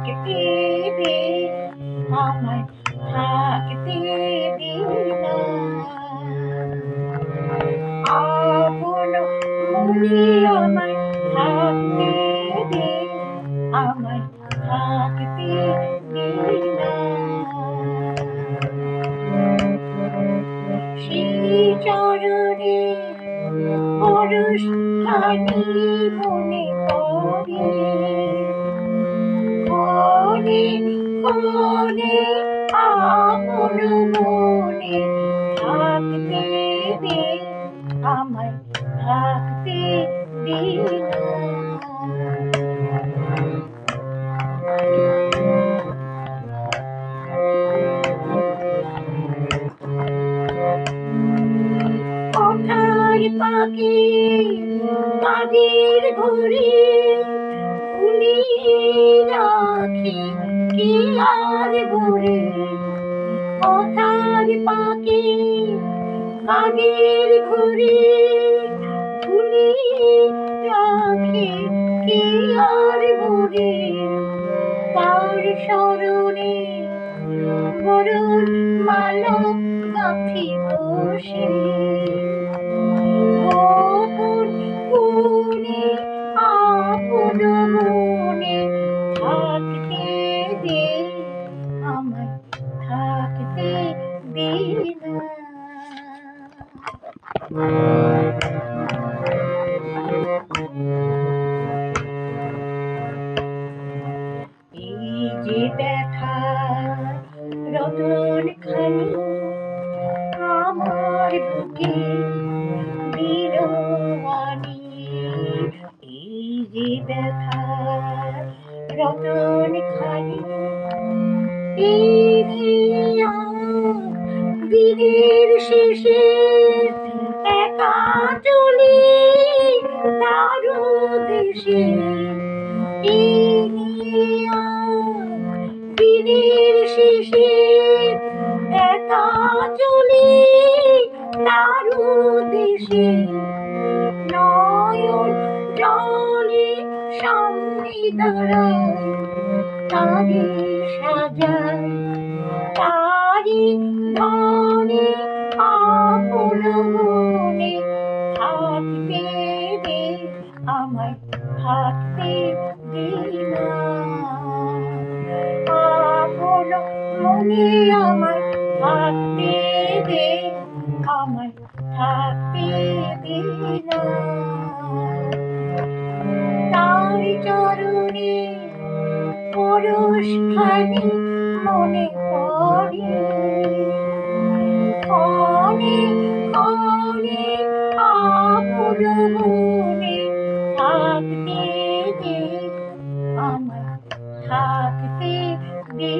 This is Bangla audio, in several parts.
থাকতে দে, আমায় থাকতে দে না। আপন মনে আমায় থাকতে দে, আমায় থাকতে দে না। সেই চরণে পরশ খানি মনে পড়ে, ক্ষণে ক্ষণে আপন মনে থাকতে দে, আমায় থাকতে দে না। কথার পাখি কাদের ঘরে ভুলিয়ে রাখি কি আর ভরে। কথার পাখি কাদের ঘরে ভুলিয়ে রাখি কি আর ভরে। তার স্মরণে বরণ মালা গাঁথি বসে, গোপন কোণে আপন মনে থাকতে দে, আমায় থাকতে দে না। এই যে ব্যথা রতন খানি আমার বুকে বিরোয়ানি, এই যে ব্যথা রতন খানি, এই দিনের শেষে একা চলি তার দেশে। দিনের শেষে একা চলি তার দেশে, নয়ন জলে সামনে দাঁড়ায় তারে সাজায়, তারি ধনে আপন মনে থাকতে দে, আমায় থাকতে দে না। আপন মনে আমায় থাকতে দে, আমায় থাকতে দে না। তার চরণে পরশ খানি মনে পড়ে, ক্ষণে ক্ষণে আপন মনে থাকতে দে, আমায় থাকতে দে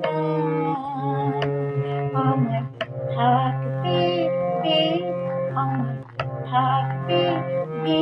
না। আমায় থাকতে দে, আমায় থাকতে দে।